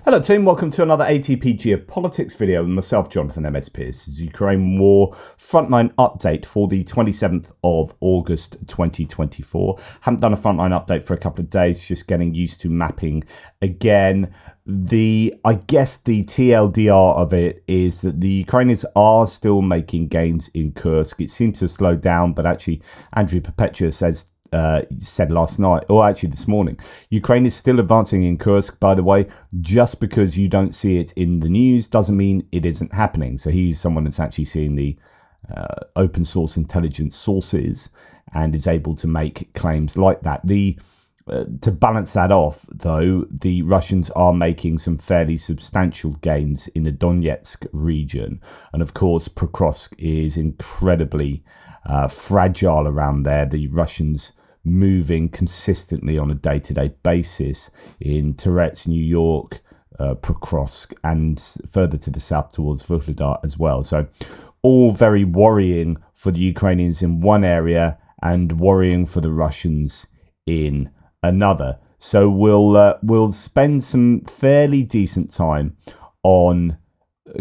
Hello team, welcome to another ATP Geopolitics video with myself, Jonathan MS Pearce. This is Ukraine War Frontline update for the 27th of August 2024. Haven't done a Frontline update for a couple of days, just getting used to mapping again. I guess the TLDR of it is that the Ukrainians are still making gains in Kursk. It seems to have slowed down, but actually Andrew Perpetua said last night, or actually this morning, Ukraine is still advancing in Kursk, by the way. Just because you don't see it in the news doesn't mean it isn't happening. So he's someone that's actually seeing the open source intelligence sources and is able to make claims like that. To balance that off, though, the Russians are making some fairly substantial gains in the Donetsk region. And of course, Kursk is incredibly fragile around there. The Russians moving consistently on a day-to-day basis in Turets, New York, Kursk, and further to the south towards Vuhledar as well. So all very worrying for the Ukrainians in one area and worrying for the Russians in another. So we'll spend some fairly decent time on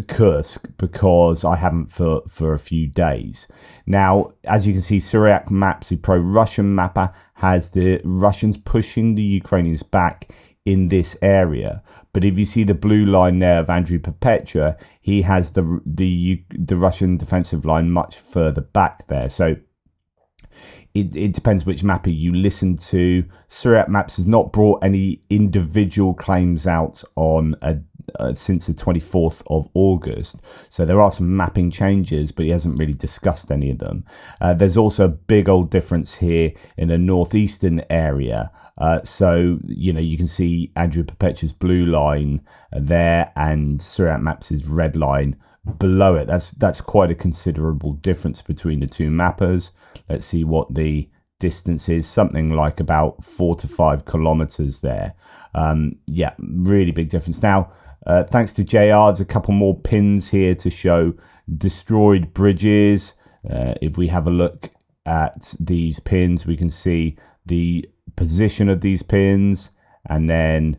Kursk because I haven't for a few days. Now, as you can see, Syriac Maps, the pro-Russian mapper, has the Russians pushing the Ukrainians back in this area. But if you see the blue line there of Andrew Perpetua, he has the Russian defensive line much further back there. So it depends which mapper you listen to. Syriac Maps has not brought any individual claims out on since the 24th of August. So there are some mapping changes, but he hasn't really discussed any of them. There's also a big old difference here in the northeastern area. So, you can see Andrew Perpetua's blue line there and Syriac Maps' red line below it. That's quite a considerable difference between the two mappers. Let's see what the distance is. Something like about 4 to 5 kilometers there. Yeah, really big difference. Now, thanks to JR, there's a couple more pins here to show destroyed bridges. If we have a look at these pins, we can see the position of these pins and then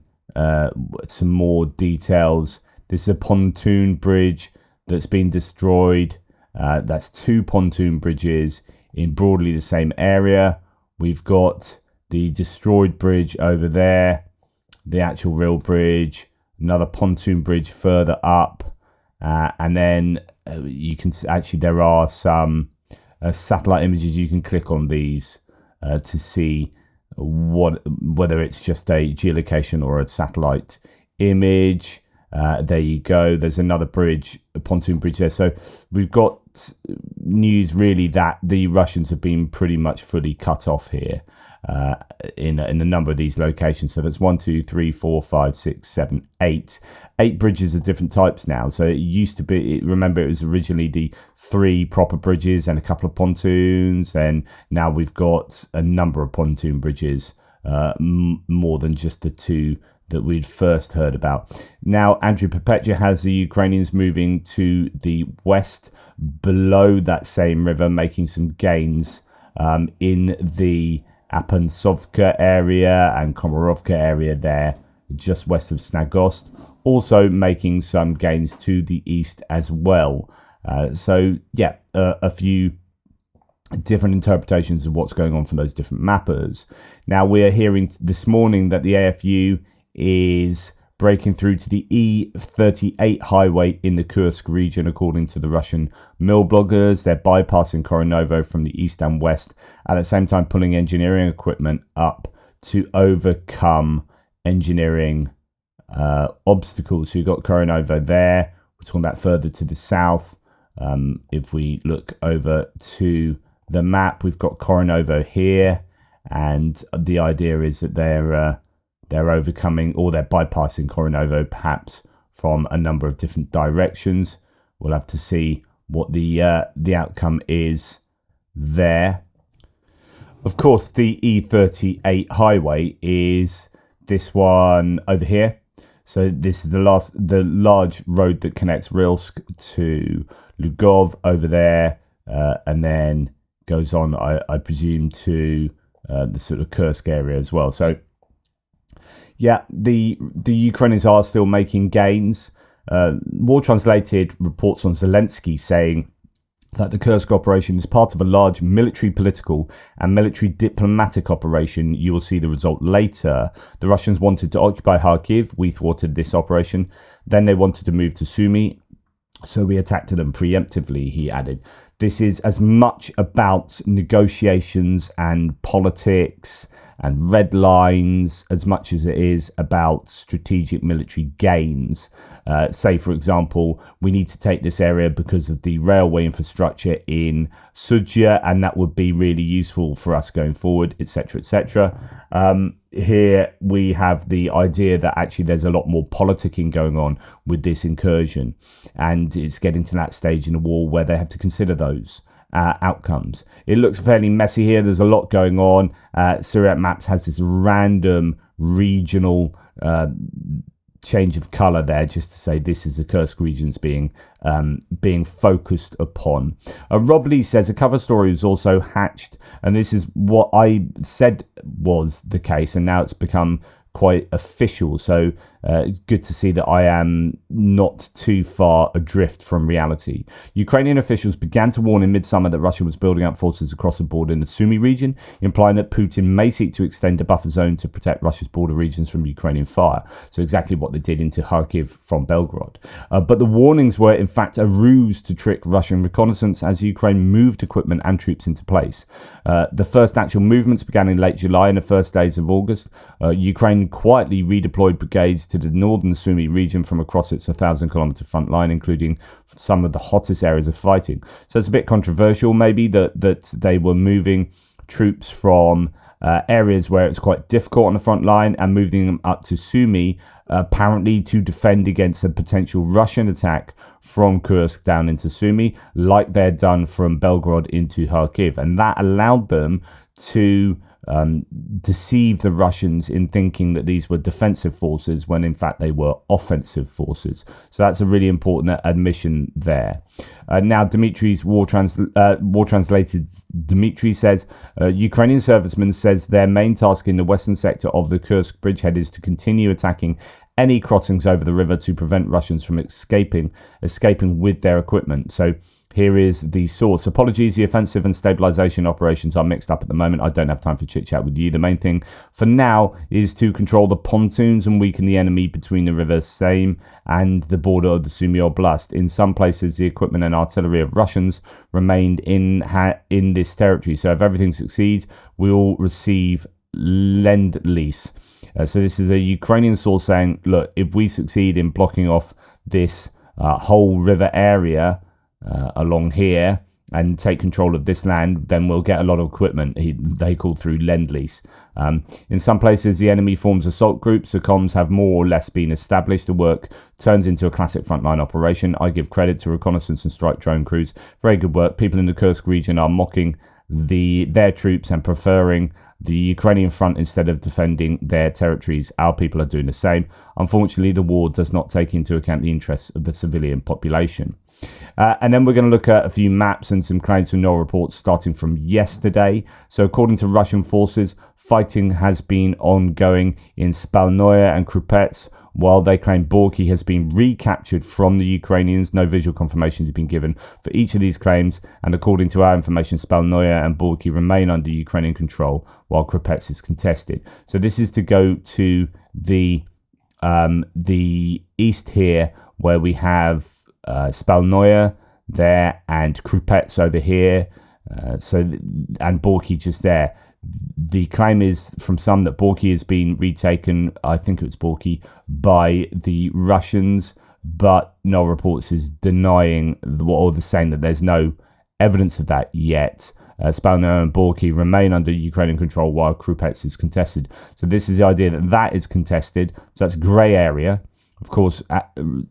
some more details. This is a pontoon bridge that's been destroyed. That's 2 pontoon bridges in broadly the same area. We've got the destroyed bridge over there, the actual real bridge, another pontoon bridge further up, and then you can actually, there are some satellite images. You can click on these to see whether it's just a geolocation or a satellite image. There you go. There's another bridge, a pontoon bridge there. So we've got news really that the Russians have been pretty much fully cut off here in a number of these locations. So that's 1, 2, 3, 4, 5, 6, 7, 8. 8 bridges of different types now. So it used to be, remember, it was originally the 3 proper bridges and a couple of pontoons. And now we've got a number of pontoon bridges, more than just the 2 that we'd first heard about. Now, Andrew Perpetua has the Ukrainians moving to the west below that same river, making some gains in the Apansovka area and Komarovka area there, just west of Snagost. Also making some gains to the east as well. So, yeah, a few different interpretations of what's going on from those different mappers. Now, we're hearing this morning that the AFU is breaking through to the E38 highway in the Kursk region, according to the Russian mill bloggers. They're bypassing Koronovo from the east and west, at the same time pulling engineering equipment up to overcome engineering obstacles. So you've got Koronovo there. We're talking about further to the south. If we look over to the map, we've got Koronovo here, and the idea is that they're overcoming, or they're bypassing Koronovo perhaps from a number of different directions. We'll have to see what the outcome is there. Of course, the E38 highway is this one over here. So this is the large road that connects Rilsk to Lugov over there, and then goes on, I presume, to the sort of Kursk area as well. So Yeah, the Ukrainians are still making gains. War Translated reports on Zelensky saying that the Kursk operation is part of a large military, political and military diplomatic operation. You will see the result later. The Russians wanted to occupy Kharkiv. We thwarted this operation. Then they wanted to move to Sumy. So we attacked them preemptively, he added. This is as much about negotiations and politics and red lines as much as it is about strategic military gains. Say, for example, we need to take this area because of the railway infrastructure in Sudzha, and that would be really useful for us going forward, etc., etc. Here we have the idea that actually there's a lot more politicking going on with this incursion, and it's getting to that stage in the war where they have to consider those outcomes. It looks fairly messy here. There's a lot going on. Syriac Maps has this random regional change of color there, just to say this is the Kursk regions being focused upon. Rob Lee says a cover story was also hatched, and this is what I said was the case, and now it's become quite official. So it's good to see that I am not too far adrift from reality. Ukrainian officials began to warn in midsummer that Russia was building up forces across the border in the Sumy region, implying that Putin may seek to extend a buffer zone to protect Russia's border regions from Ukrainian fire. So exactly what they did into Kharkiv from Belgorod. But the warnings were in fact a ruse to trick Russian reconnaissance as Ukraine moved equipment and troops into place. The first actual movements began in late July and the first days of August. Ukraine quietly redeployed brigades to the northern Sumy region from across its 1,000-kilometer front line, including some of the hottest areas of fighting. So it's a bit controversial, maybe, that they were moving troops from areas where it's quite difficult on the front line and moving them up to Sumy, apparently to defend against a potential Russian attack from Kursk down into Sumy, like they'd done from Belgorod into Kharkiv. And that allowed them to deceive the Russians in thinking that these were defensive forces when in fact they were offensive forces. So that's a really important admission there. Now, Dimitri's War Translated Dimitri says, Ukrainian serviceman says their main task in the western sector of the Kursk bridgehead is to continue attacking any crossings over the river to prevent Russians from escaping with their equipment. So here is the source. Apologies, the offensive and stabilization operations are mixed up at the moment. I don't have time for chit-chat with you. The main thing for now is to control the pontoons and weaken the enemy between the River Seym and the border of the Sumy Oblast. In some places, the equipment and artillery of Russians remained in this territory. So if everything succeeds, we will receive Lend-Lease. So this is a Ukrainian source saying, look, if we succeed in blocking off this whole river area along here and take control of this land, then we'll get a lot of equipment. They call through Lend-Lease. In some places, the enemy forms assault groups, so comms have more or less been established. The work turns into a classic frontline operation. I give credit to reconnaissance and strike drone crews. Very good work. People in the Kursk region are mocking their troops and preferring the Ukrainian front instead of defending their territories. Our people are doing the same. Unfortunately, the war does not take into account the interests of the civilian population. And then we're going to look at a few maps and some claims from NOR reports starting from yesterday. So according to Russian forces, fighting has been ongoing in Spalnoye and Krupets, while they claim Borky has been recaptured from the Ukrainians. No visual confirmation has been given for each of these claims, and according to our information, Spalnoye and Borky remain under Ukrainian control, while Krupets is contested. So this is to go to the east here, where we have Spalnoye there and Krupets over here, and Borky just there. The claim is from some that Borky has been retaken, I think it's Borky, by the Russians, but no reports is denying or saying that there's no evidence of that yet. Spalnoye and Borky remain under Ukrainian control while Krupets is contested. So this is the idea that is contested. So that's grey area. Of course,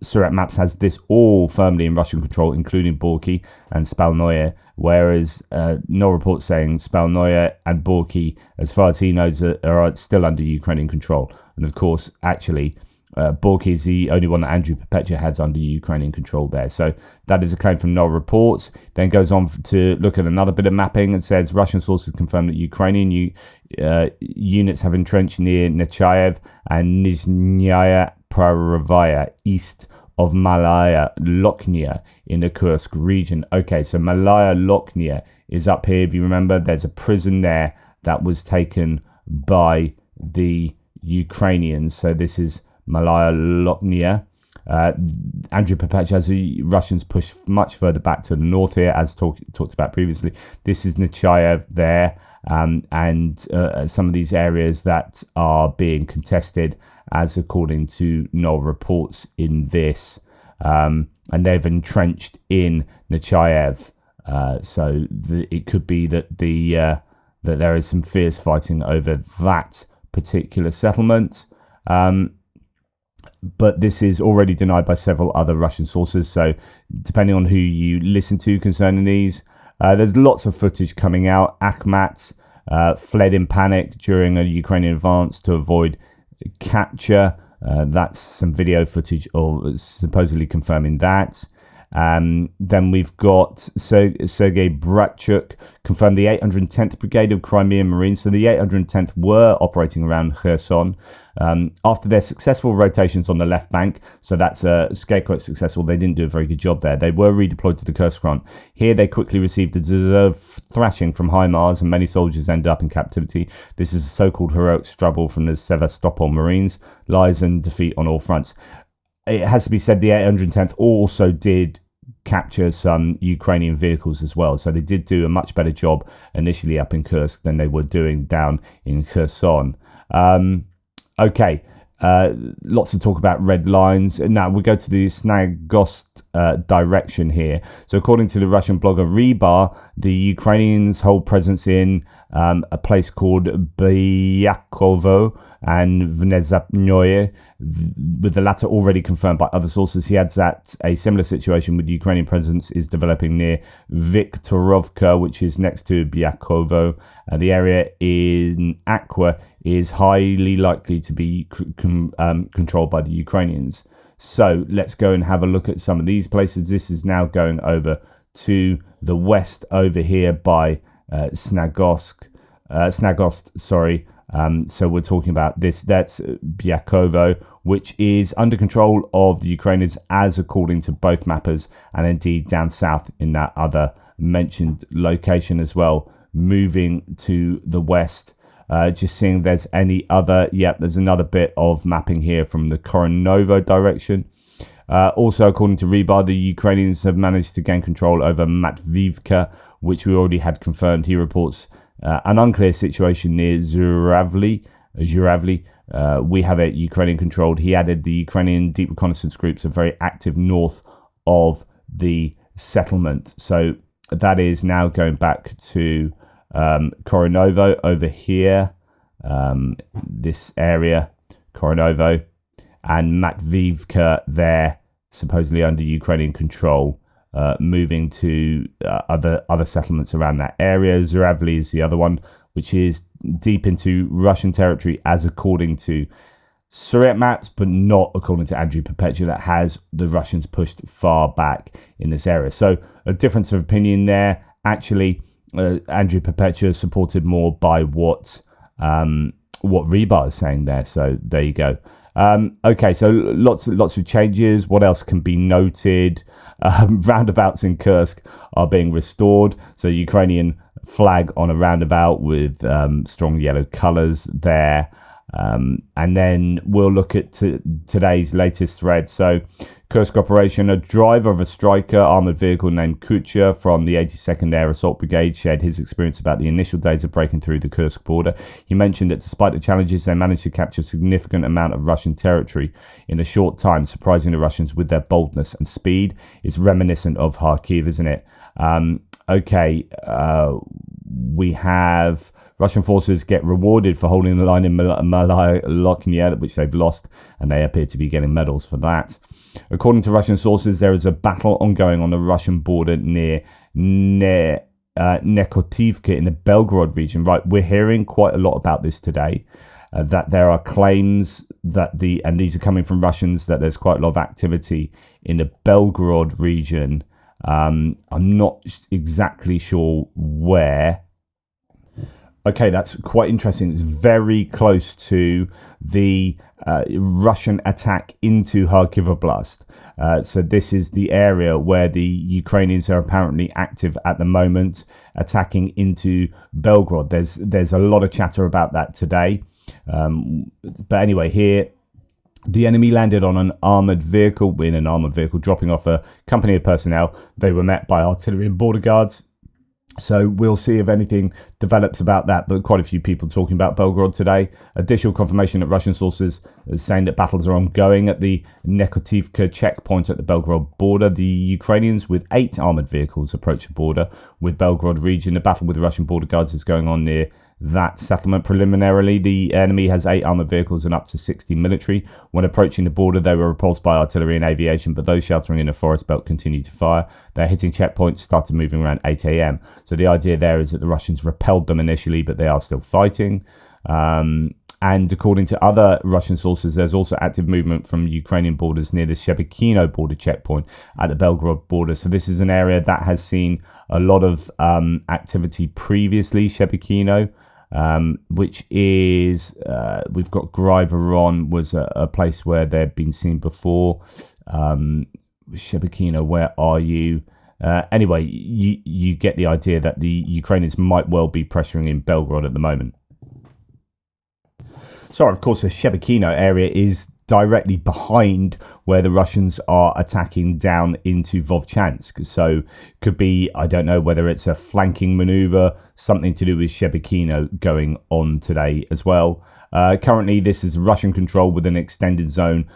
Syriac Maps has this all firmly in Russian control, including Borky and Spalnoye, whereas no reports saying Spalnoye and Borky, as far as he knows, are still under Ukrainian control. And of course, actually, Borky is the only one that Andrew Perpetua has under Ukrainian control there. So that is a claim from Null Reports. Then goes on to look at another bit of mapping and says Russian sources confirm that Ukrainian units have entrenched near Nechayev and Nizhnaya Praravaya, east of Malaya Lochnia in the Kursk region. Okay, so Malaya Lochnia is up here. If you remember, there's a prison there that was taken by the Ukrainians. So this is Malaya Lochnia. Andrew Perpetua has the Russians push much further back to the north here, as talked about previously. This is Nechayev there, and some of these areas that are being contested, as according to Null Reports in this, and they've entrenched in Nechayev. So it could be that that there is some fierce fighting over that particular settlement. But this is already denied by several other Russian sources. So depending on who you listen to concerning these, there's lots of footage coming out. Akhmat fled in panic during a Ukrainian advance to avoid capture. That's some video footage of supposedly confirming that. Then we've got Sergei Bratchuk confirmed the 810th Brigade of Crimean Marines. So the 810th were operating around Kherson after their successful rotations on the left bank. So that's scapegoat successful. They didn't do a very good job there. They were redeployed to the Kursk front. Here they quickly received a deserved thrashing from HIMARS, and many soldiers ended up in captivity. This is a so-called heroic struggle from the Sevastopol Marines. Lies and defeat on all fronts. It has to be said the 810th also did capture some Ukrainian vehicles as well. So they did do a much better job initially up in Kursk than they were doing down in Kherson. Okay, lots of talk about red lines. Now we go to the Snagost direction here. So according to the Russian blogger Rebar, the Ukrainians hold presence in a place called Byakovo and Vnezapnoye, with the latter already confirmed by other sources. He adds that a similar situation with the Ukrainian presence is developing near Viktorovka, which is next to Byakovo. The area in Aqua is highly likely to be controlled by the Ukrainians. So let's go and have a look at some of these places. This is now going over to the west over here by Snagost, sorry. So we're talking about this. That's Byakovo, which is under control of the Ukrainians, as according to both mappers, and indeed down south in that other mentioned location as well. Moving to the west, just seeing if there's any other. Yep, there's another bit of mapping here from the Koronovo direction. Also, according to Rebar, the Ukrainians have managed to gain control over Matvivka, which we already had confirmed. He reports an unclear situation near Zhuravli. We have it Ukrainian controlled. He added the Ukrainian deep reconnaissance groups are very active north of the settlement. So that is now going back to Koronovo over here, this area, Koronovo, and Matvivka there, supposedly under Ukrainian control. Moving to other settlements around that area. Zhuravli is the other one, which is deep into Russian territory, as according to Soviet maps, but not according to Andrew Perpetua, that has the Russians pushed far back in this area. So a difference of opinion there. Actually, Andrew Perpetua is supported more by what Rebar is saying there. So there you go. Okay, so lots of changes. What else can be noted? Roundabouts in Kursk are being restored. So Ukrainian flag on a roundabout with strong yellow colours there. And then we'll look at today's latest thread. So Kursk operation, a driver of a Striker armoured vehicle named Kucher from the 82nd Air Assault Brigade shared his experience about the initial days of breaking through the Kursk border. He mentioned that despite the challenges, they managed to capture a significant amount of Russian territory in a short time, surprising the Russians with their boldness and speed. It's reminiscent of Kharkiv, isn't it? We have Russian forces get rewarded for holding the line in Malaya Lochnia, which they've lost, and they appear to be getting medals for that. According to Russian sources, there is a battle ongoing on the Russian border near Nekotivka in the Belgorod region. Right, we're hearing quite a lot about this today. that there are claims that and these are coming from Russians, that there's quite a lot of activity in the Belgorod region. I'm not exactly sure where. Okay, that's quite interesting. It's very close to the Russian attack into Kharkiv Oblast. So this is the area where the Ukrainians are apparently active at the moment, attacking into Belgorod. There's a lot of chatter about that today. But anyway, here the enemy landed on an armoured vehicle, dropping off a company of personnel. They were met by artillery and border guards. So we'll see if anything develops about that, but quite a few people talking about Belgorod today. Additional confirmation that Russian sources are saying that battles are ongoing at the Nekotivka checkpoint at the Belgorod border. The Ukrainians with 8 armoured vehicles approach the border with Belgorod region. The battle with the Russian border guards is going on near that settlement. Preliminarily, the enemy has 8 armoured vehicles and up to 60 military. When approaching the border, they were repulsed by artillery and aviation, but those sheltering in a forest belt continued to fire. Their hitting checkpoints started moving around 8 a.m. So the idea there is that the Russians repelled them initially, but they are still fighting. And according to other Russian sources, there's also active movement from Ukrainian borders near the Shebekino border checkpoint at the Belgorod border. So this is an area that has seen a lot of activity previously. Shebekino, which is we've got Griveron, was a place where they've been seen before. Shebekino, where are you? Anyway, you get the idea that the Ukrainians might well be pressuring in Belgorod at the moment. So, of course, the Shebekino area is directly behind where the Russians are attacking down into Vovchansk. So could be, I don't know whether it's a flanking maneuver, something to do with Shebekino going on today as well. Currently, this is Russian control with an extended zone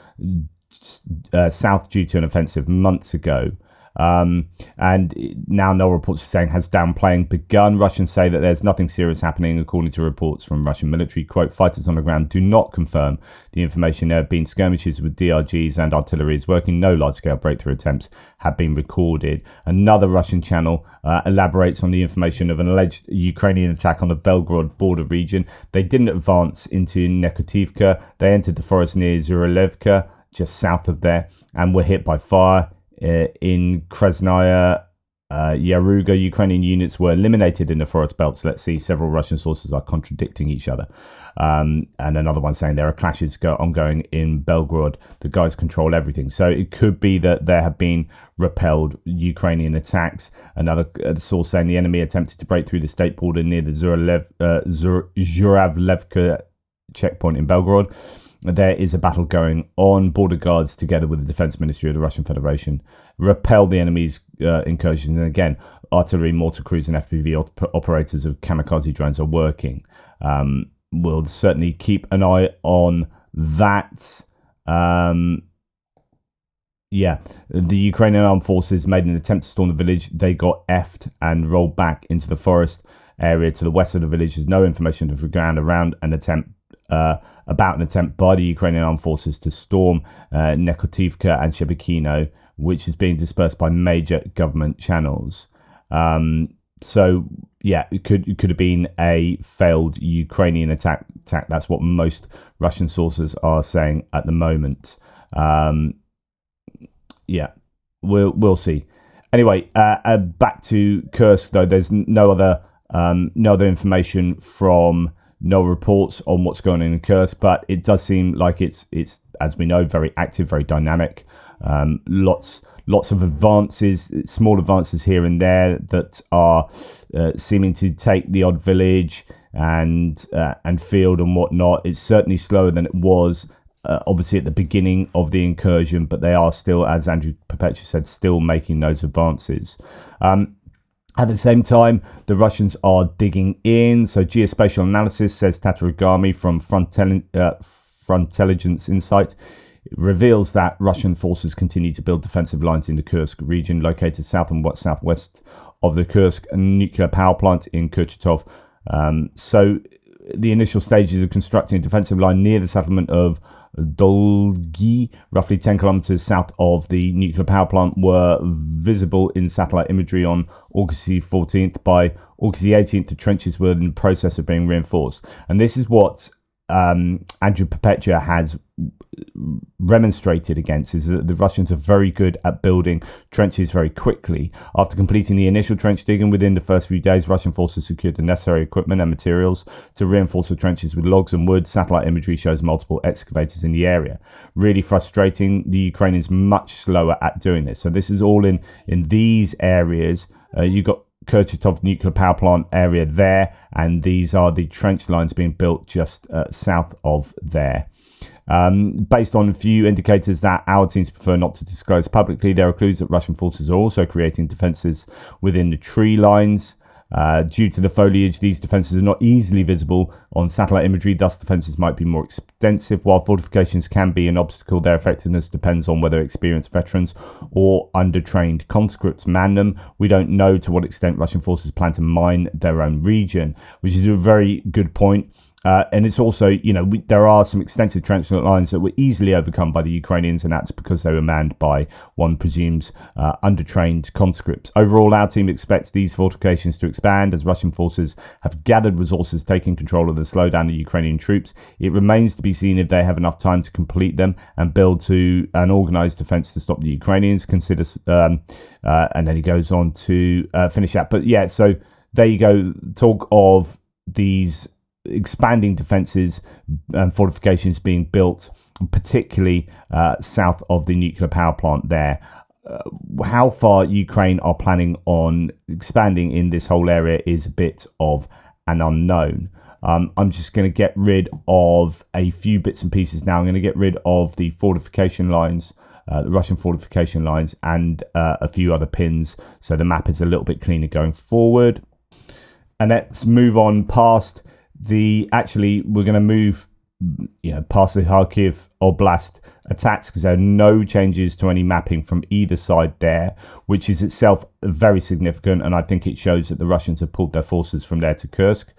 south due to an offensive months ago. And now no reports are saying has downplaying begun. Russians say that there's nothing serious happening, according to reports from Russian military. Quote, fighters on the ground do not confirm the information. There have been skirmishes with DRGs and artillery is working. No large-scale breakthrough attempts have been recorded. Another Russian channel elaborates on the information of an alleged Ukrainian attack on the Belgorod border region. They didn't advance into Nekotivka. They entered the forest near Zuralevka, just south of there, and were hit by fire. In Krasnaya Yaruga, Ukrainian units were eliminated in the forest belts. Let's see, several Russian sources are contradicting each other. And another one saying there are clashes ongoing in Belgorod. The guys control everything. So it could be that there have been repelled Ukrainian attacks. Another source saying the enemy attempted to break through the state border near the Zhuravlevka checkpoint in Belgorod. There is a battle going on. Border guards, together with the Defense Ministry of the Russian Federation, repel the enemy's incursions. And again, artillery, mortar crews, and FPV operators of kamikaze drones are working. We'll certainly keep an eye on that. The Ukrainian armed forces made an attempt to storm the village. They got effed and rolled back into the forest area to the west of the village. There's no information of the ground around an attempt. About an attempt by the Ukrainian armed forces to storm Nekotivka and Shebekino, which is being dispersed by major government channels. It could have been a failed Ukrainian attack. That's what most Russian sources are saying at the moment. We'll see. Anyway, back to Kursk though. There's no other information from. No reports on what's going on in Kursk, but it does seem like it's as we know, very active, very dynamic. Lots of advances, small advances here and there that are seeming to take the odd village and field and whatnot. It's certainly slower than it was, obviously at the beginning of the incursion, but they are still, as Andrew Perpetua said, still making those advances. At the same time, the Russians are digging in. So geospatial analysis, says Tatarigami from Frontintelligence Insight, reveals that Russian forces continue to build defensive lines in the Kursk region, located south and southwest of the Kursk nuclear power plant in Kurchatov. So the initial stages of constructing a defensive line near the settlement of Dolgi, roughly 10 kilometers south of the nuclear power plant, were visible in satellite imagery on August 14th. By August 18th, the trenches were in the process of being reinforced. And this is what Andrew Perpetua has remonstrated against is that the Russians are very good at building trenches very quickly. After completing the initial trench digging within the first few days, Russian forces secured the necessary equipment and materials to reinforce the trenches with logs and wood. Satellite imagery shows multiple excavators in the area. Really frustrating. The Ukrainians much slower at doing this. So this is all in these areas. You got Kurchatov nuclear power plant area there, and these are the trench lines being built just south of there. Based on a few indicators that our teams prefer not to disclose publicly, there are clues that Russian forces are also creating defences within the tree lines. Due to the foliage, these defences are not easily visible on satellite imagery, thus defences might be more extensive. While fortifications can be an obstacle, their effectiveness depends on whether experienced veterans or undertrained conscripts man them. We don't know to what extent Russian forces plan to mine their own region, which is a very good point. And it's also, there are some extensive trench lines that were easily overcome by the Ukrainians, and that's because they were manned by, one presumes, undertrained conscripts. Overall, our team expects these fortifications to expand as Russian forces have gathered resources, taking control of the slowdown of Ukrainian troops. It remains to be seen if they have enough time to complete them and build to an organised defence to stop the Ukrainians. Consider, and then he goes on to finish that. But yeah, so there you go. Talk of these expanding defences and fortifications being built, particularly south of the nuclear power plant there. How far Ukraine are planning on expanding in this whole area is a bit of an unknown. I'm just going to get rid of a few bits and pieces now. I'm going to get rid of the fortification lines, the Russian fortification lines, and a few other pins, so the map is a little bit cleaner going forward. And let's move on past we're going to move past the Kharkiv Oblast attacks, because there are no changes to any mapping from either side there, which is itself very significant, and I think it shows that the Russians have pulled their forces from there to Kursk.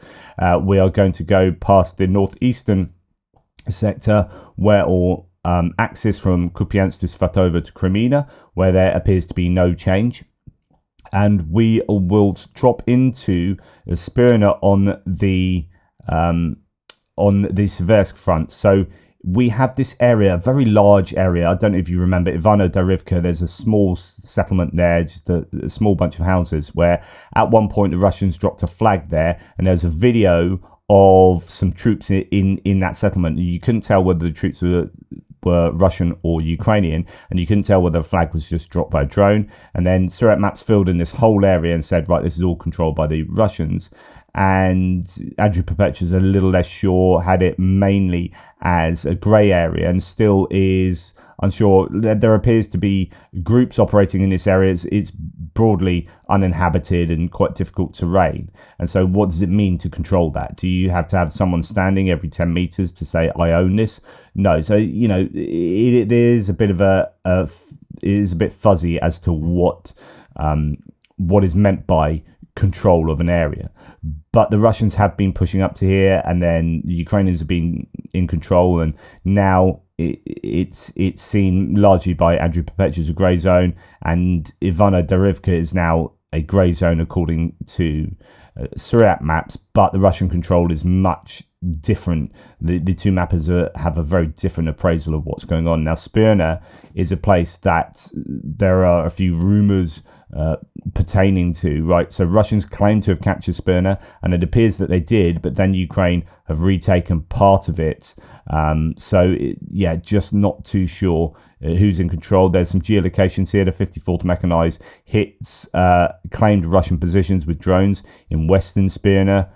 We are going to go past the northeastern sector axis from Kupiansk to Svatovo to Crimea, where there appears to be no change. And we will drop into Spirna on the Seversk front. So we have this area, a very large area. I don't know if you remember Ivano-Darivka. There's a small settlement there, just a small bunch of houses, where at one point the Russians dropped a flag there, and there's a video of some troops in that settlement. You couldn't tell whether the troops were Russian or Ukrainian, and you couldn't tell whether the flag was just dropped by a drone. And then Surat Maps filled in this whole area and said, right, this is all controlled by the Russians. And Andrew Perpetua is a little less sure, had it mainly as a grey area, and still is unsure. There appears to be groups operating in this area. It's broadly uninhabited and quite difficult terrain. And so what does it mean to control that? Do you have to have someone standing every 10 meters to say, I own this? No. So, it is a bit of it is a bit fuzzy as to what is meant by control of an area. But the Russians have been pushing up to here, and then the Ukrainians have been in control, and now it's seen largely by Andrew Perpetua as a grey zone, and Ivano-Darivka is now a grey zone according to Surat Maps, but the Russian control is much different. The two mappers have a very different appraisal of what's going on. Now, Spirna is a place that there are a few rumours pertaining to, right? So Russians claim to have captured Spirna, and it appears that they did, but then Ukraine have retaken part of it. Just not too sure who's in control. There's some geolocations here. The 54th Mechanized hits claimed Russian positions with drones in western Spirna.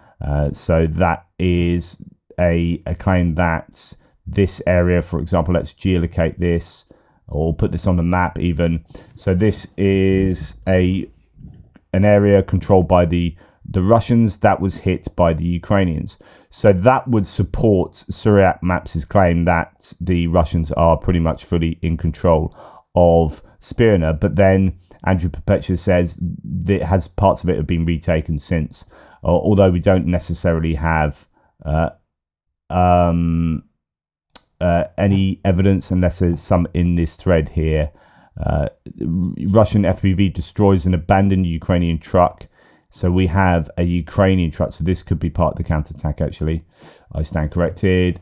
So that is a claim that this area, for example, let's geolocate this, or put this on the map even. So this is an area controlled by the Russians that was hit by the Ukrainians. So that would support Surat Maps' claim that the Russians are pretty much fully in control of Spirna. But then Andrew Perpetua says that parts of it have been retaken since, although we don't necessarily have any evidence, unless there's some in this thread here. Russian FPV destroys an abandoned Ukrainian truck. So we have a Ukrainian truck. So this could be part of the counterattack, actually. I stand corrected.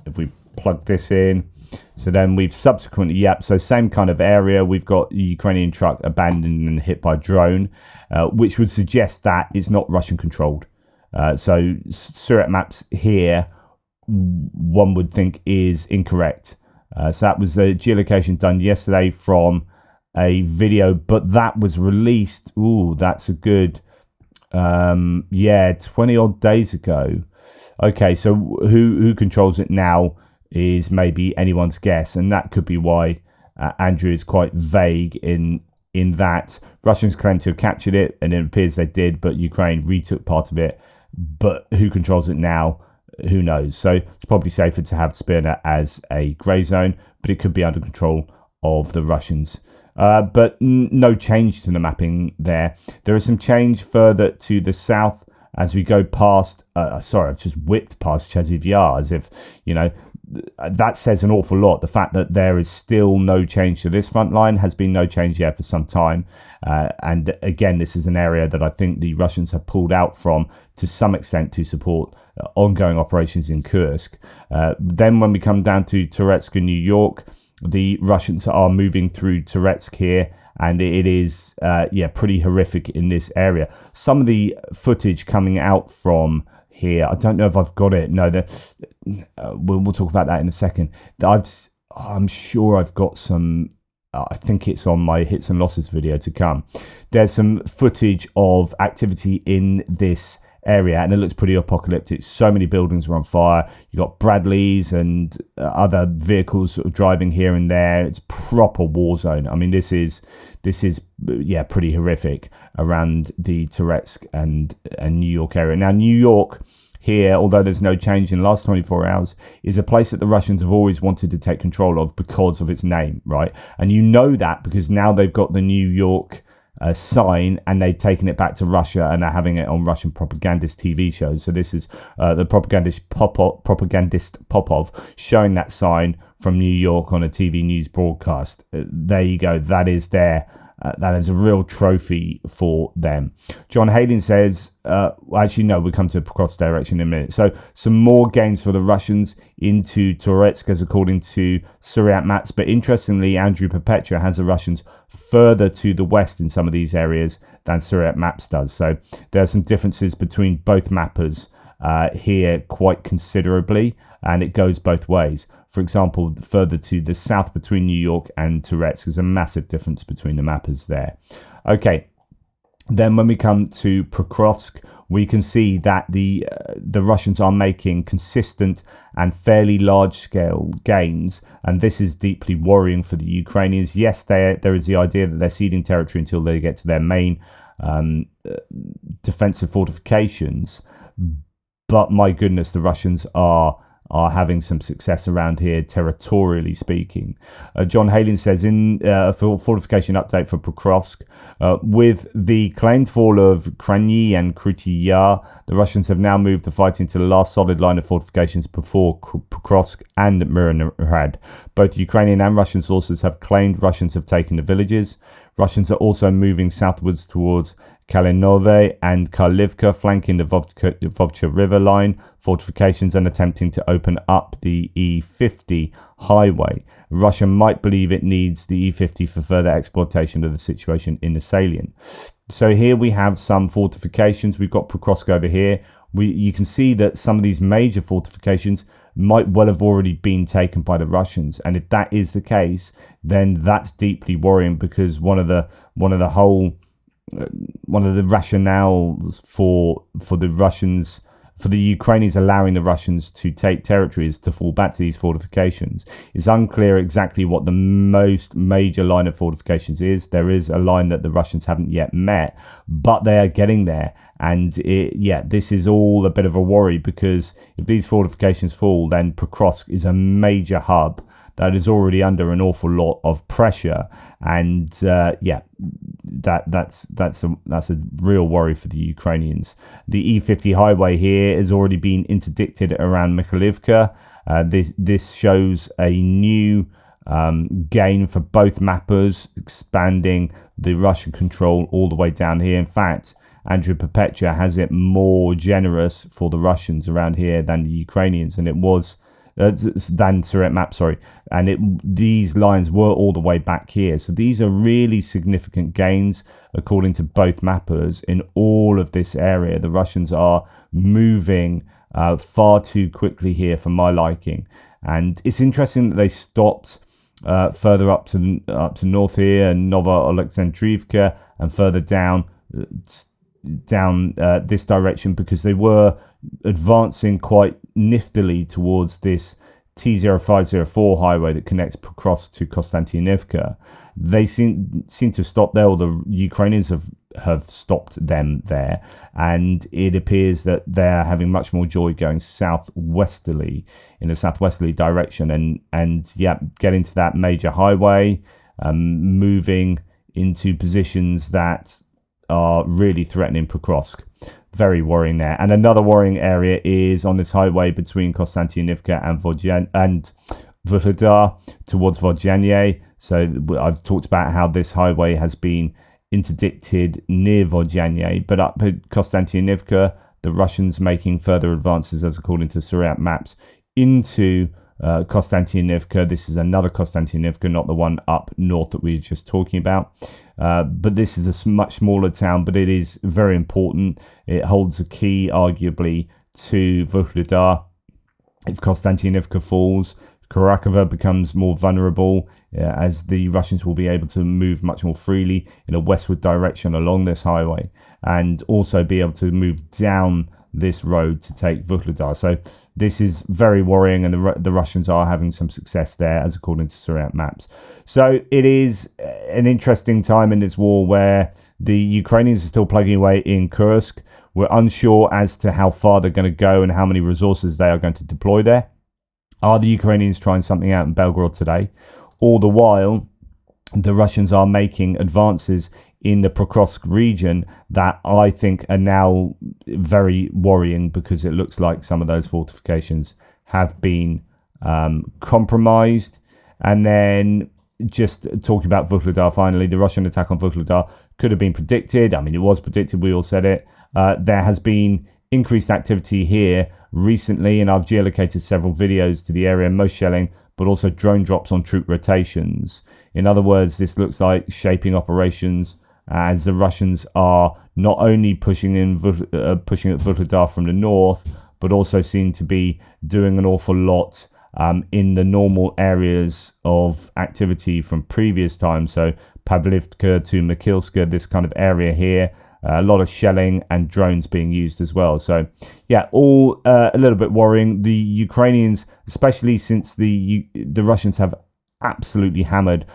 if we plug this in. So then we've subsequently, so same kind of area. We've got a Ukrainian truck abandoned and hit by drone, which would suggest that it's not Russian controlled. So Surat maps here, one would think is incorrect. So that was a geolocation done yesterday from a video, but that was released. Ooh, that's a good, 20 odd days ago. Okay, so who controls it now is maybe anyone's guess, and that could be why Andrew is quite vague in that Russians claim to have captured it, and it appears they did, but Ukraine retook part of it. But who controls it now? Who knows? So it's probably safer to have Spirna as a grey zone, but it could be under control of the Russians. But no change to the mapping there. There is some change further to the south as we go past. I've just whipped past Chasiv Yar, as if, that says an awful lot. The fact that there is still no change to this front line, has been no change yet for some time. And again, this is an area that I think the Russians have pulled out from to some extent to support ongoing operations in Kursk. Then when we come down to Toretsk and New York, the Russians are moving through Toretsk here, and it is pretty horrific in this area. Some of the footage coming out from here, I don't know if I've got it. No, we'll talk about that in a second. I'm sure I've got some. I think it's on my hits and losses video to come. There's some footage of activity in this area, and it looks pretty apocalyptic. So many buildings are on fire. You got Bradleys and other vehicles sort of driving here and there. It's proper war zone. I mean, this is pretty horrific around the Toretsk and New York area. Now, New York here, although there's no change in the last 24 hours, is a place that the Russians have always wanted to take control of because of its name, right? And you know that because now they've got the New York sign, and they've taken it back to Russia, and they're having it on Russian propagandist TV shows. So this is the propagandist Popov showing that sign from New York on a TV news broadcast. There you go. That is that is a real trophy for them. John Hayden says, we'll come to cross direction in a minute. So some more gains for the Russians into Toretsk, as according to Surat maps. But interestingly, Andrew Perpetua has the Russians further to the west in some of these areas than Surat maps does. So there are some differences between both mappers here quite considerably, and it goes both ways. For example, further to the south between New York and Toretsk, there's a massive difference between the mappers there. Okay, then when we come to Pokrovsk, we can see that the Russians are making consistent and fairly large-scale gains, and this is deeply worrying for the Ukrainians. Yes, there is the idea that they're ceding territory until they get to their main defensive fortifications, but my goodness, the Russians are having some success around here, territorially speaking. John Halen says in a fortification update for Pokrovsk, with the claimed fall of Krasny and Kryty Yar, the Russians have now moved the fight into the last solid line of fortifications before Pokrovsk and Mironrad. Both Ukrainian and Russian sources have claimed Russians have taken the villages. Russians are also moving southwards towards Kalinove and Karlivka, flanking the Vovcha River line fortifications and attempting to open up the E50 highway. Russia might believe it needs the E50 for further exploitation of the situation in the salient. So here we have some fortifications. We've got Pokrovsk over here. You can see that some of these major fortifications might well have already been taken by the Russians, and if that is the case, then that's deeply worrying, because one of the rationales for the Russians, for the Ukrainians allowing the Russians to take territories to fall back to these fortifications. It's unclear exactly what the most major line of fortifications is. There is a line that the Russians haven't yet met, but they are getting there. And this is all a bit of a worry, because if these fortifications fall, then Pokrovsk is a major hub that is already under an awful lot of pressure, and that's a real worry for the Ukrainians. The E50 highway here has already been interdicted around Mikhailivka. This shows a new gain for both mappers, expanding the Russian control all the way down here. In fact, Andrew Perpetua has it more generous for the Russians around here than the Ukrainians, and it was than Suriyat map, sorry. And these lines were all the way back here. So these are really significant gains, according to both mappers, in all of this area. The Russians are moving far too quickly here for my liking. And it's interesting that they stopped further up to north here, Nova Alexandrivka, and further down this direction, because they were advancing quite niftily towards this T0504 highway that connects Pokrovsk to Konstantinivka. They seem to stop there, or the Ukrainians have stopped them there, and it appears that they're having much more joy going southwesterly, in the southwesterly direction, and getting to that major highway, moving into positions that are really threatening Pokrovsk. Very worrying there. And another worrying area is on this highway between Konstantinivka and Vuhledar towards Vodjanye. So I've talked about how this highway has been interdicted near Vodjanye, but up at Konstantinivka, the Russians making further advances, as according to Suriyat maps, into Konstantinivka. This is another Konstantinivka, not the one up north that we were just talking about. But this is a much smaller town, but it is very important. It holds a key, arguably, to Vuhledar. If Konstantinivka falls, Karakova becomes more vulnerable, as the Russians will be able to move much more freely in a westward direction along this highway, and also be able to move down this road to take Vuhledar. So this is very worrying, and the Russians are having some success there, as according to Suriyat maps. So it is an interesting time in this war where the Ukrainians are still plugging away in Kursk. We're unsure as to how far they're going to go and how many resources they are going to deploy there. Are the Ukrainians trying something out in Belgorod today? All the while, the Russians are making advances in the Pokrovsk region that I think are now very worrying, because it looks like some of those fortifications have been compromised. And then just talking about Vuhledar finally, the Russian attack on Vuhledar could have been predicted. I mean, it was predicted, we all said it. There has been increased activity here recently, and I've geolocated several videos to the area, most shelling, but also drone drops on troop rotations. In other words, this looks like shaping operations, as the Russians are not only pushing at Vuhledar from the north, but also seem to be doing an awful lot in the normal areas of activity from previous times. So Pavlivka to Mikilska, this kind of area here, a lot of shelling and drones being used as well. So all a little bit worrying. The Ukrainians, especially since the Russians have absolutely hammered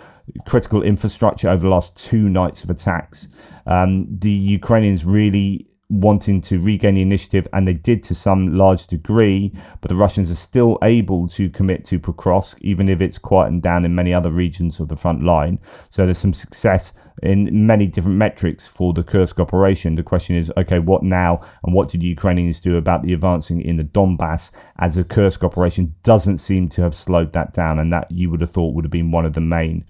critical infrastructure over the last 2 nights of attacks, the Ukrainians really wanting to regain the initiative, and they did to some large degree, but the Russians are still able to commit to Pokrovsk, even if it's quietened down in many other regions of the front line. So there's some success in many different metrics for the Kursk operation. The question is, okay, what now, and what did the Ukrainians do about the advancing in the Donbass, as the Kursk operation doesn't seem to have slowed that down, and that you would have thought would have been one of the main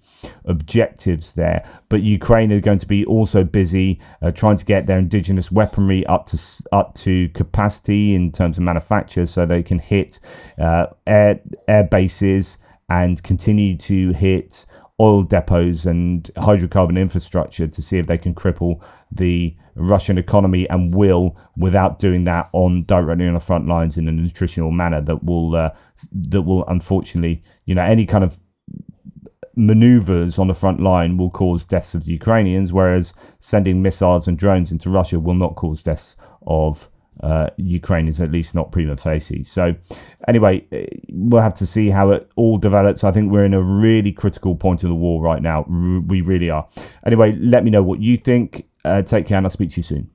objectives there. But Ukraine are going to be also busy trying to get their indigenous weaponry up to capacity in terms of manufacture, so they can hit air bases and continue to hit oil depots and hydrocarbon infrastructure to see if they can cripple the Russian economy, and will, without doing that directly on the front lines in a nutritional manner that will unfortunately, any kind of maneuvers on the front line will cause deaths of the Ukrainians, whereas sending missiles and drones into Russia will not cause deaths of Ukrainians, at least not prima facie. So anyway, we'll have to see how it all develops. I think we're in a really critical point of the war right now. We really are. Anyway, let me know what you think. Take care, and I'll speak to you soon.